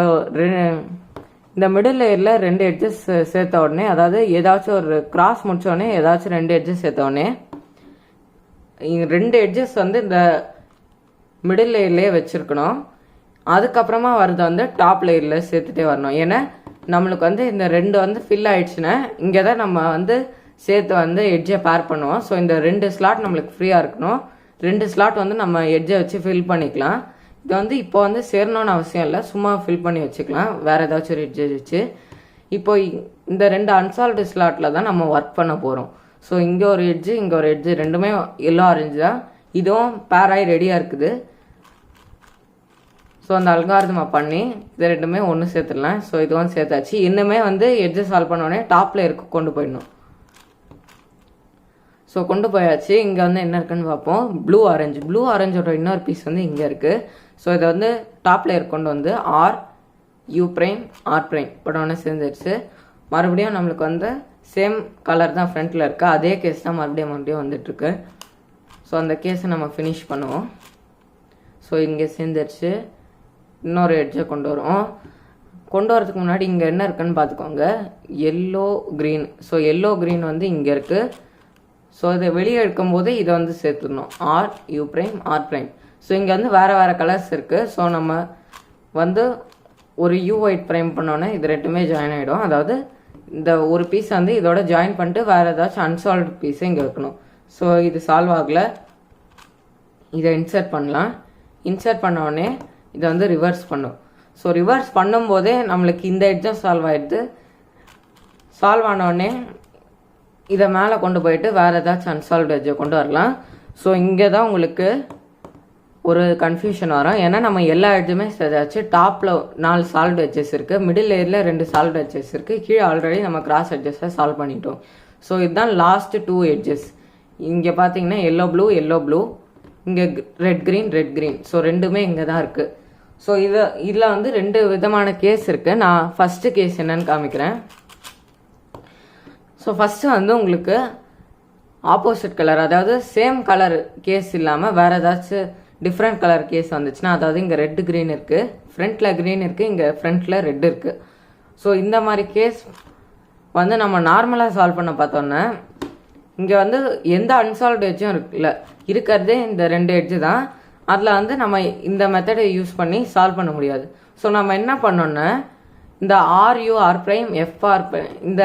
இந்த மிடில் லேயரில் ரெண்டு எட்ஜஸ் சேர்த்த உடனே, அதாவது ஏதாச்சும் ஒரு கிராஸ் முடிச்ச உடனே ஏதாச்சும் ரெண்டு எட்ஜஸ் சேர்த்த உடனே ரெண்டு எட்ஜஸ் வந்து இந்த மிடில் லேயர்லேயே வச்சுருக்கணும். அதுக்கப்புறமா வரது வந்து டாப் லேயரில் சேர்த்துட்டே வரணும். ஏன்னா நம்மளுக்கு வந்து இந்த ரெண்டு வந்து ஃபில் ஆயிடுச்சுன்னா இங்கே தான் நம்ம வந்து சேர்த்து வந்து எட்ஜை பேர் பண்ணுவோம். ஸோ இந்த ரெண்டு ஸ்லாட் நம்மளுக்கு ஃப்ரீயாக இருக்கணும். ரெண்டு ஸ்லாட் வந்து நம்ம எட்ஜை வச்சு ஃபில் பண்ணிக்கலாம். இது வந்து இப்போ வந்து சேரணும்னு அவசியம் இல்லை, சும்மா ஃபில் பண்ணி வச்சுக்கலாம் வேறு ஏதாச்சும் ஒரு எட்ஜை வச்சு. இப்போ இந்த ரெண்டு அன்சால்வ்டு ஸ்லாட்டில் தான் நம்ம ஒர்க் பண்ண போகிறோம். ஸோ இங்கே ஒரு எட்ஜு இங்கே ஒரு எட்ஜு ரெண்டுமே எல்லோ ஆரஞ்சு தான். இதுவும் பேராகி ரெடியாக இருக்குது. ஸோ அந்த அல்காரிதமை பண்ணி இது ரெண்டுமே ஒன்று சேர்த்துடலாம். ஸோ இதுவும் சேர்த்தாச்சு. இன்னுமே வந்து எட்ஜை சால்வ் பண்ணோடனே டாப்பில் இருக்க கொண்டு போயிடணும். ஸோ கொண்டு போயாச்சு. இங்கே வந்து என்ன இருக்குன்னு பார்ப்போம். ப்ளூ ஆரஞ்சோட இன்னொரு பீஸ் வந்து இங்கே இருக்குது. ஸோ இதை வந்து டாப் லேயர் கொண்டு வந்து R U prime R prime படம்னு சேர்ந்துருச்சு. மறுபடியும் நம்மளுக்கு வந்து சேம் கலர் தான் ஃப்ரண்ட்டில் இருக்குது. அதே கேஸ் தான் மறுபடியும் வந்துட்டுருக்கு. ஸோ அந்த கேஸை நம்ம ஃபினிஷ் பண்ணுவோம். ஸோ இங்கே சேர்ந்துருச்சு. இன்னொரு எட்ஜை கொண்டு வரதுக்கு முன்னாடி இங்கே என்ன இருக்குன்னு பார்த்துக்கோங்க. Yellow green. So yellow green வந்து இங்கே இருக்குது. ஸோ இதை வெளியே எடுக்கும்போது இதை வந்து சேர்த்துடணும். R U prime R prime. So இங்கே வந்து வேறு கலர்ஸ் இருக்குது. ஸோ நம்ம வந்து ஒரு யூ ஒயிட் ப்ரைம் பண்ணோன்னே இது ரெண்டுமே ஜாயின் ஆகிடும். அதாவது இந்த ஒரு பீஸ் வந்து இதோட ஜாயின் பண்ணிட்டு வேறு ஏதாச்சும் அன்சால்வ்டு பீஸை இங்கே வைக்கணும். ஸோ இது சால்வ் ஆகலை. இதை இன்சர்ட் பண்ணலாம். இன்சர்ட் பண்ண உடனே இதை வந்து ரிவர்ஸ் பண்ணும். ஸோ ரிவர்ஸ் பண்ணும்போதே நம்மளுக்கு இந்த எட்ஜும் சால்வ் ஆகிடுது. சால்வ் ஆனோடனே இதை மேலே கொண்டு போயிட்டு வேறு ஏதாச்சும் அன்சால்வ்டு எட்ஜை கொண்டு வரலாம். ஸோ இங்கே தான் உங்களுக்கு ஒரு கன்ஃபியூஷன் வரும். ஏன்னா நம்ம எல்லா எட்ஜுமே சேர்த்தாச்சு. டாப்பில் 4 சால்வ்டு எட்ஜஸ் இருக்குது. மிடில் லேயரில் 2 சால்வ்டு எட்ஜஸ் இருக்குது. கீழே ஆல்ரெடி நம்ம கிராஸ் எட்ஜஸை சால்வ் பண்ணிட்டோம். ஸோ இதுதான் லாஸ்ட் 2 எட்ஜஸ். இங்கே பார்த்தீங்கன்னா எல்லோ ப்ளூ, இங்கே ரெட் க்ரீன். ஸோ ரெண்டுமே இங்கே தான் இருக்குது. ஸோ இதில் வந்து 2 விதமான கேஸ் இருக்குது. நான் ஃபஸ்ட்டு கேஸ் என்னன்னு காமிக்கிறேன். ஸோ ஃபஸ்ட்டு வந்து உங்களுக்கு ஆப்போசிட் கலர், அதாவது சேம் கலர் கேஸ் இல்லாமல் வேறு ஏதாச்சும் டிஃப்ரெண்ட் கலர் கேஸ் வந்துச்சுன்னா, அதாவது இங்கே ரெட் க்ரீன் இருக்குது, ஃப்ரண்ட்டில் க்ரீன் இருக்குது, இங்கே ஃப்ரண்ட்டில் ரெட் இருக்குது. ஸோ இந்த மாதிரி கேஸ் வந்து நம்ம நார்மலாக சால்வ் பண்ண பார்த்தோன்னே இங்கே வந்து எந்த அன்சால்வ்டு எட்ஜும் இருக்குல்ல, இருக்கிறதே இந்த 2 எட்ஜு தான். அதில் வந்து நம்ம இந்த மெத்தடை யூஸ் பண்ணி சால்வ் பண்ண முடியாது. ஸோ நம்ம என்ன பண்ணோன்னா, இந்த ஆர்யூ ஆர் ப்ரைம் எஃப்ஆர் இந்த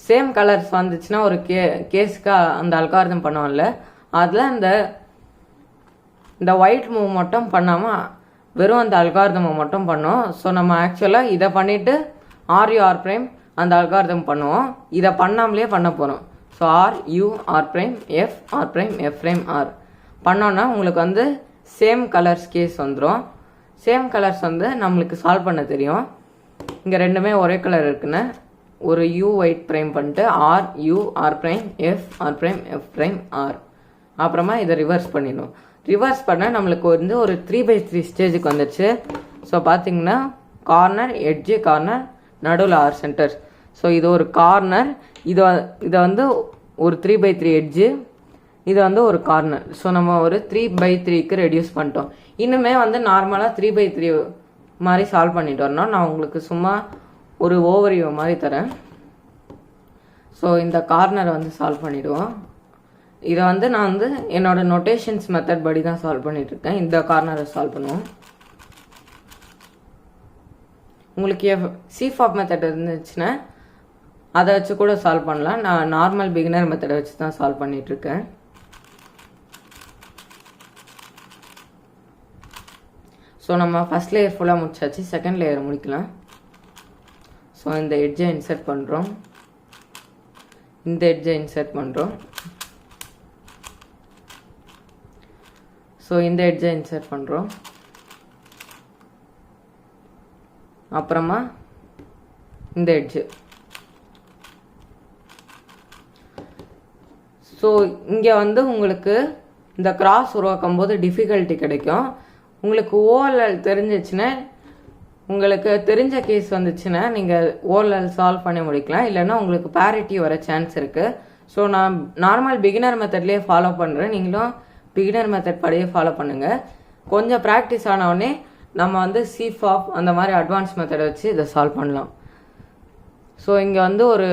சேம் கலர்ஸ் வந்துச்சுன்னா ஒரு கேஸுக்கு அந்த அல்காரிதம் பண்ணுவோம்ல, அதில் இந்த ஒயிட் மூவ் மட்டும் பண்ணாமல் வெறும் அந்த அல்காரிதமை மட்டும் பண்ணோம். ஸோ நம்ம ஆக்சுவலாக இதை பண்ணிவிட்டு ஆர்யூ ஆர் ப்ரைம் அந்த அல்காரிதம் பண்ணுவோம். இதை பண்ணாமலே பண்ண போகிறோம். So R U R prime F prime R பண்ணோன்னா உங்களுக்கு வந்து சேம் கலர்ஸ் கேஸ் வந்துடும். சேம் கலர்ஸ் வந்து நம்மளுக்கு சால்வ் பண்ண தெரியும். இங்கே ரெண்டுமே ஒரே கலர் இருக்குன்னு ஒரு யூ ஒயிட் ப்ரைம் பண்ணிட்டு R prime F prime R, அப்புறமா இதை ரிவர்ஸ் பண்ணிடணும். ரிவர்ஸ் பண்ண நம்மளுக்கு வந்து ஒரு 3/3 ஸ்டேஜுக்கு வந்துடுச்சு. ஸோ பார்த்தீங்கன்னா கார்னர், எட்ஜு, கார்னர், நடுவில் ஆர் சென்டர். ஸோ இது ஒரு கார்னர், இதை வந்து ஒரு 3/3 எட்ஜு, இது வந்து ஒரு கார்னர். ஸோ நம்ம ஒரு 3/3க்கு ரெடியூஸ் பண்ணிட்டோம். இன்னுமே வந்து நார்மலாக 3/3 மாதிரி சால்வ் பண்ணிட்டு வரணும். நான் உங்களுக்கு சும்மா ஒரு ஓவர்வியூ மாதிரி தரேன். ஸோ இந்த கார்னரை வந்து சால்வ் பண்ணிவிடுவோம். இதை வந்து நான் வந்து என்னோட நொட்டேஷன்ஸ் மெத்தட் படி தான் சால்வ் பண்ணிகிட்ருக்கேன். இந்த கார்னரை சால்வ் பண்ணுவோம். உங்களுக்கு சிஃபாப் மெத்தட் இருந்துச்சுன்னா அதை வச்சு கூட சால்வ் பண்ணலாம். நான் நார்மல் பிகினர் மெத்தடை வச்சு தான் சால்வ் பண்ணிகிட்ருக்கேன். ஸோ நம்ம ஃபஸ்ட் லேயர் ஃபுல்லாக முடிச்சாச்சு, செகண்ட் லேயர் முடிக்கலாம். ஸோ இந்த எட்ஜை இன்சர்ட் பண்ணுறோம், இந்த எட்ஜை இன்சர்ட் பண்ணுறோம், ஸோ இந்த எட்ஜை இன்சர்ட் பண்ணுறோம், அப்புறமா இந்த எட்ஜு. ஸோ இங்கே வந்து உங்களுக்கு இந்த கிராஸ் உருவாக்கும் போது டிஃபிகல்ட்டி கிடைக்கும். உங்களுக்கு ஓஎல்எல் தெரிஞ்சிச்சுன்னா, உங்களுக்கு தெரிஞ்ச கேஸ் வந்துச்சுன்னா நீங்கள் ஓஎல்எல் சால்வ் பண்ணி முடிக்கலாம். இல்லைன்னா உங்களுக்கு பேரிட்டி வர சான்ஸ் இருக்குது. ஸோ நான் நார்மல் பிகினர் மெத்தட்லேயே ஃபாலோ பண்ணுறேன். நீங்களும் பிகினர் மெத்தட் படியே ஃபாலோ பண்ணுங்கள். கொஞ்சம் ப்ராக்டிஸ் ஆனவுடனே நம்ம வந்து சிஃபாப் அந்த மாதிரி அட்வான்ஸ் மெத்தடை வச்சு இதை சால்வ் பண்ணலாம். ஸோ இங்கே வந்து ஒரு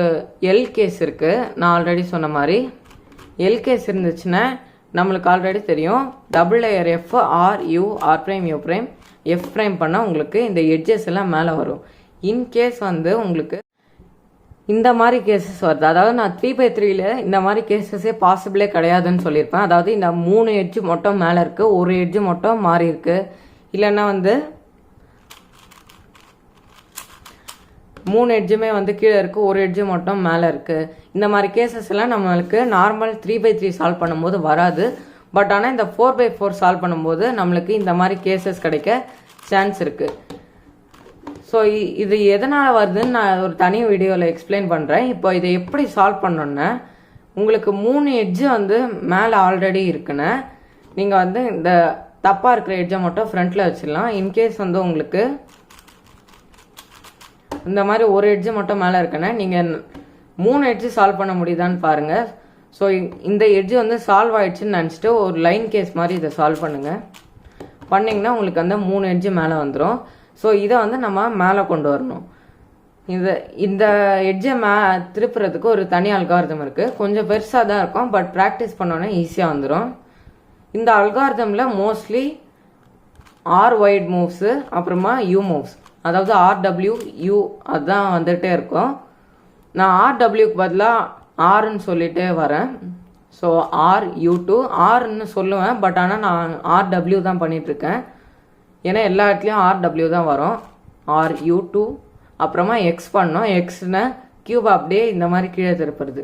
எல் கேஸ் இருக்குது. நான் ஆல்ரெடி சொன்ன மாதிரி எல் கேஸ் இருந்துச்சுன்னா நம்மளுக்கு ஆல்ரெடி தெரியும், double layer F R U R prime U prime F prime பண்ணால் உங்களுக்கு இந்த எட்ஜஸ் எல்லாம் மேலே வரும். இன்கேஸ் வந்து உங்களுக்கு இந்த மாதிரி கேசஸ் வருது, அதாவது நான் 3/3ல இந்த மாதிரி கேசஸே பாசிபிளே கிடையாதுன்னு சொல்லியிருப்பேன். அதாவது இந்த 3 எட்ஜு மட்டும் மேலே இருக்குது, ஒரு எட்ஜு மட்டும் மாறி இருக்குது, இல்லைன்னா வந்து 3 எட்ஜுமே வந்து கீழே இருக்குது, ஒரு எட்ஜு மட்டும் மேலே இருக்குது. இந்த மாதிரி கேசஸ் எல்லாம் நம்மளுக்கு நார்மல் 3/3 சால்வ் பண்ணும்போது வராது. பட் ஆனால் இந்த 4/4 சால்வ் பண்ணும்போது நம்மளுக்கு இந்த மாதிரி கேசஸ் கிடைக்க சான்ஸ் இருக்குது. ஸோ இது எதனால் வருதுன்னு நான் ஒரு தனி வீடியோவில் எக்ஸ்பிளைன் பண்ணுறேன். இப்போ இதை எப்படி சால்வ் பண்ணோன்னா, உங்களுக்கு 3 எட்ஜு வந்து மேலே ஆல்ரெடி இருக்குன்னு நீங்கள் வந்து இந்த தப்பாக இருக்கிற எட்ஜை மட்டும் ஃப்ரண்ட்டில் வச்சிடலாம். இன்கேஸ் வந்து உங்களுக்கு இந்த மாதிரி ஒரு எட்ஜு மட்டும் மேலே இருக்குன்னா நீங்கள் 3 எட்ஜு சால்வ் பண்ண முடியுதான்னு பாருங்கள். ஸோ இந்த எட்ஜு வந்து சால்வ் ஆகிடுச்சுன்னு நினச்சிட்டு ஒரு லைன் கேஸ் மாதிரி இதை சால்வ் பண்ணுங்கள். பண்ணிங்கன்னா உங்களுக்கு வந்து 3 எட்ஜு மேலே வந்துடும். ஸோ இதை வந்து நம்ம மேலே கொண்டு வரணும். இந்த எட்ஜை திருப்புறதுக்கு ஒரு தனி அல்காரிதம் இருக்குது. கொஞ்சம் பெருசாக தான் இருக்கும், பட் ப்ராக்டிஸ் பண்ணோன்னே ஈஸியாக வந்துடும். இந்த அல்காரிதமில் மோஸ்ட்லி ஆர் ஒயிட் மூவ்ஸு, அப்புறமா யூ மூவ்ஸ், அதாவது ஆர்டபிள்யூ யூ அதுதான் வந்துகிட்டே இருக்கும். நான் ஆர்டபிள்யூக்கு பதிலாக ஆர்ன்னு சொல்லிகிட்டே வரேன். ஸோ RU2 ஆர்ன்னு சொல்லுவேன், பட் ஆனால் நான் RW தான் பண்ணிகிட்ருக்கேன். ஏன்னா எல்லா இடத்துலையும் RW தான் வரும். RU2 அப்புறமா எக்ஸ் பண்ணோம். எக்ஸ்னா கியூப் அப்படியே இந்த மாதிரி கீழே திருப்புறது.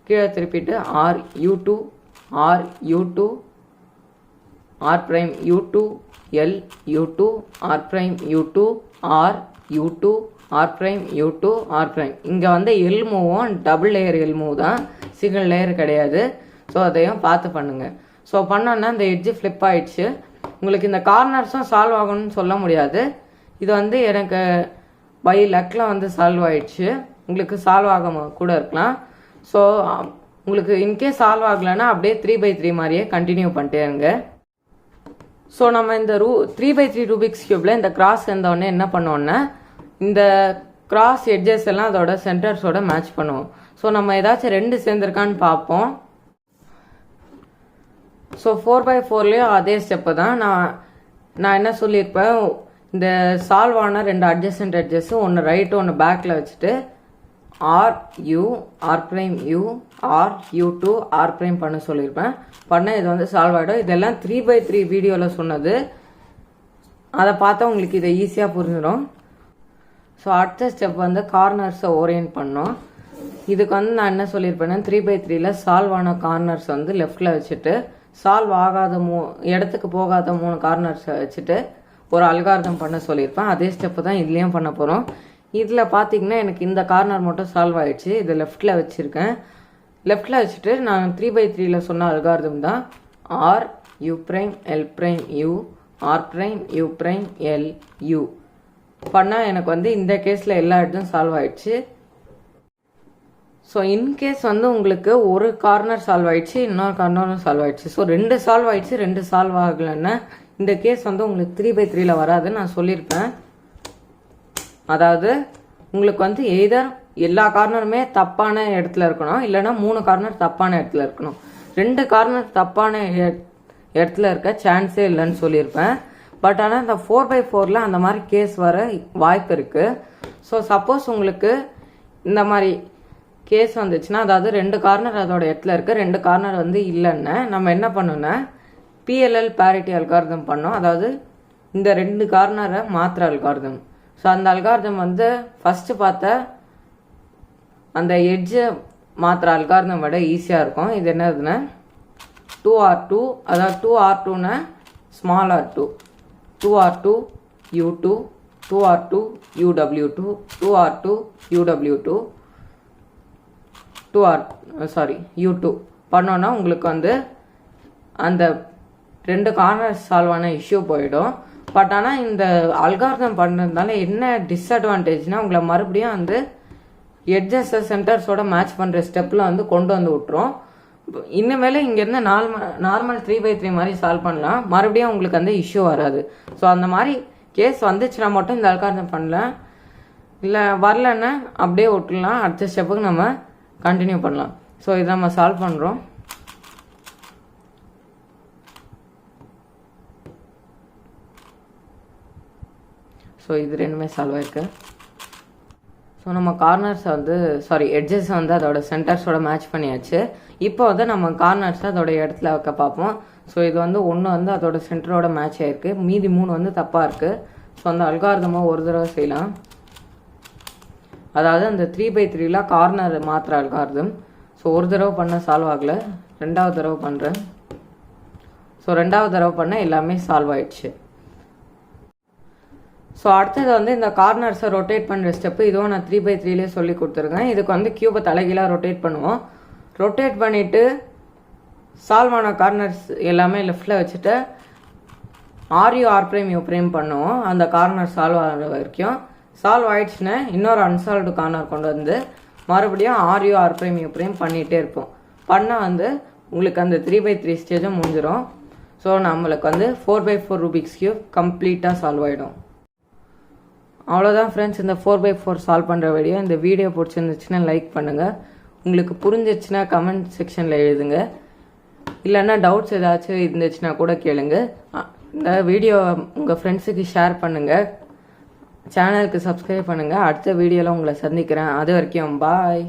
கீழே திருப்பிட்டு RU2 RU2 R prime U2 L U2 R prime U2 R U2 R prime U2 R prime. இங்கே வந்து எல் மூவும் டபுள் லேயர் எல் மூவ் தான், சிங்கிள் லேயர் கிடையாது. ஸோ அதையும் பார்த்து பண்ணுங்கள். ஸோ பண்ணோன்னா இந்த எட்ஜு ஃப்ளிப் ஆகிடுச்சு. உங்களுக்கு இந்த கார்னர்ஸும் சால்வ் ஆகணும்னு சொல்ல முடியாது. இது வந்து எனக்கு பை லக்கில் வந்து சால்வ் ஆகிடுச்சு. உங்களுக்கு சால்வ் ஆக கூட இருக்கலாம். ஸோ உங்களுக்கு இன்கேஸ் சால்வ் ஆகலைன்னா அப்படியே 3/3 மாதிரியே கண்டினியூ பண்ணிட்டே இருங்க. ஸோ நம்ம இந்த 3x3 ரூபிக்ஸ் கியூப்ல இந்த கிராஸ் இருந்தோடனே என்ன பண்ணுவோம்னா இந்த கிராஸ் எட்ஜஸ் எல்லாம் அதோட சென்டர்ஸோட மேட்ச் பண்ணுவோம். ஸோ நம்ம ஏதாச்சும் 2 சேர்ந்துருக்கான்னு பார்ப்போம். ஸோ 4x4லேயும் அதே ஸ்டெப்பு தான். நான் என்ன சொல்லியிருப்பேன், இந்த சால்வ் ஆன 2 அட்ஜசன்ட் எட்ஜஸ் ஒன்று ரைட்டு ஒன்று பேக்கில் வச்சுட்டு RU R'U RU2 R' பண்ண சொல்லியிருப்பேன். பண்ண இது வந்து சால்வ் ஆகிடும். இதெல்லாம் 3x3 வீடியோவில் சொன்னது, அதை பார்த்தா உங்களுக்கு இதை ஈஸியாக புரிஞ்சிடும். ஸோ அடுத்த ஸ்டெப் வந்து கார்னர்ஸை ஓரியன்ட் பண்ணோம். இதுக்கு வந்து நான் என்ன சொல்லியிருப்பேன்னா 3x3ல சால்வ் ஆன கார்னர்ஸ் வந்து லெஃப்டில் வச்சுட்டு சால்வ் ஆகாத இடத்துக்கு போகாத 3 கார்னர்ஸை வச்சுட்டு ஒரு அல்காரிதம் பண்ண சொல்லியிருப்பேன். அதே ஸ்டெப்பு தான் இதுலேயும் பண்ண போகிறோம். இதில் பார்த்தீங்கன்னா எனக்கு இந்த கார்னர் மட்டும் சால்வ் ஆகிடுச்சு. இது லெஃப்டில் வச்சுருக்கேன். லெஃப்டில் வச்சுட்டு நான் 3x3ல சொன்ன அல்காரிதம் தான் RU', L', U R', U', L, U பண்ணால் எனக்கு வந்து இந்த கேஸில் எல்லா இடத்தும் சால்வ் ஆகிடுச்சு. ஸோ இன்கேஸ் வந்து உங்களுக்கு ஒரு கார்னர் சால்வ் ஆகிடுச்சு, இன்னொரு கார்னரும் சால்வ் ஆகிடுச்சு. ஸோ 2 சால்வ் ஆகிடுச்சு, 2 சால்வ் ஆகலைன்னா இந்த கேஸ் வந்து உங்களுக்கு 3x3ல வராதுன்னு நான் சொல்லியிருப்பேன். அதாவது உங்களுக்கு வந்து எய்தர் எல்லா கார்னருமே தப்பான இடத்துல இருக்கணும், இல்லைன்னா 3 கார்னர் தப்பான இடத்துல இருக்கணும். 2 கார்னர் தப்பான இடத்துல இருக்க சான்ஸே இல்லைன்னு சொல்லியிருப்பேன். பட் ஆனால் இந்த 4x4ல அந்த மாதிரி கேஸ் வர வாய்ப்பு இருக்குது. ஸோ சப்போஸ் உங்களுக்கு இந்த மாதிரி கேஸ் வந்துச்சுன்னா, அதாவது 2 கார்னர் அதோட இடத்துல இருக்கு, 2 கார்னர் வந்து இல்லைன்னு நம்ம என்ன பண்ணோன்னா PLL parity அல்காரிதம் பண்ணோம். அதாவது இந்த 2 கார்னரை மாத்திர அல்காரிதம். ஸோ அந்த அல்காரிதம் வந்து ஃபஸ்ட்டு பார்த்த அந்த எட்ஜை மாத்திர அல்காரிதம் விட ஈஸியாக இருக்கும். இது என்னதுன்னா 2R2, அதாவது 2R2னா small R2, 2R2 U2, 2R2 UW2, 2R2 UW2, U2 பண்ணோன்னா உங்களுக்கு வந்து அந்த 2 கார்னர் சால்வ் ஆன இஷ்யூ போயிடும். பட் ஆனால் இந்த அல்காரிதம் பண்ணுறதுனால என்ன டிஸ்அட்வான்டேஜ்னா உங்களை மறுபடியும் வந்து எட்ஜஸ் சென்டர்ஸோட மேட்ச் பண்ணுற ஸ்டெப்பில் வந்து கொண்டு வந்து விட்டுரும். இனிமேல் இங்கேருந்து நார்மல் 3x3 மாதிரி சால்வ் பண்ணலாம், மறுபடியும் உங்களுக்கு அந்த இஷ்யூ வராது. ஸோ அந்த மாதிரி கேஸ் வந்துச்சுன்னா மட்டும் இந்த அல்காரிதம் பண்ணலாம், இல்லை வரலன்னா அப்படியே விட்டுலாம். அடுத்த ஸ்டெப்புக்கு நம்ம கண்டினியூ பண்ணலாம். ஸோ இதை நம்ம சால்வ் பண்ணுறோம். ஸோ இது 2மே சால்வ் ஆயிருக்கு. ஸோ நம்ம கார்னர்ஸை வந்து எட்ஜஸை வந்து அதோட சென்டர்ஸோட மேட்ச் பண்ணியாச்சு. இப்போ வந்து நம்ம கார்னர்ஸை அதோட இடத்துல வைக்க பார்ப்போம். ஸோ இது வந்து 1 வந்து அதோட சென்டரோட மேட்ச் ஆயிருக்கு, மீதி 3 வந்து தப்பாக இருக்குது. ஸோ அந்த அல்காரிதமாக ஒரு தடவை செய்யலாம். அதாவது அந்த 3x3ல கார்னர் மாத்திர அல்காரிதம். ஸோ ஒரு தடவை பண்ண சால்வ் ஆகலை, 2வது தடவை பண்ணுறேன். ஸோ 2வது தடவை பண்ண எல்லாமே சால்வ் ஆயிடுச்சு. ஸோ அடுத்தது வந்து இந்த கார்னர்ஸை ரொட்டேட் பண்ணுற ஸ்டெப்பு இதுவும் நான் 3x3லே சொல்லி கொடுத்துருக்கேன். இதுக்கு வந்து கியூபை தலைகீழாக ரொட்டேட் பண்ணுவோம். ரொட்டேட் பண்ணிவிட்டு சால்வ் ஆன கார்னர்ஸ் எல்லாமே லெஃப்டில் வச்சுட்டு RU R', U' பண்ணுவோம். அந்த கார்னர் சால்வ் ஆகிற வரைக்கும். சால்வ் ஆயிடுச்சுன்னா இன்னொரு அன்சால்வ்டு கார்னர் கொண்டு வந்து மறுபடியும் RU R', U' பண்ணிகிட்டே இருப்போம். பண்ணால் வந்து உங்களுக்கு அந்த 3x3 ஸ்டேஜும் முடிஞ்சிடும். ஸோ நம்மளுக்கு வந்து 4x4 ரூபிக்ஸ் கியூப் கம்ப்ளீட்டாக சால்வ் ஆகிடும். அவ்வளோதான் ஃப்ரெண்ட்ஸ், இந்த 4x4 சால்வ் பண்ணுற வீடியோ. இந்த வீடியோ பிடிச்சிருந்துச்சுன்னா லைக் பண்ணுங்கள். உங்களுக்கு புரிஞ்சிச்சுன்னா கமெண்ட் செக்ஷனில் எழுதுங்க. இல்லைன்னா டவுட்ஸ் ஏதாச்சும் இருந்துச்சுன்னா கூட கேளுங்க. இந்த வீடியோ உங்கள் ஃப்ரெண்ட்ஸுக்கு ஷேர் பண்ணுங்கள். சேனலுக்கு சப்ஸ்கிரைப் பண்ணுங்கள். அடுத்த வீடியோவில் உங்களை சந்திக்கிறேன். அது வரைக்கும் பாய்.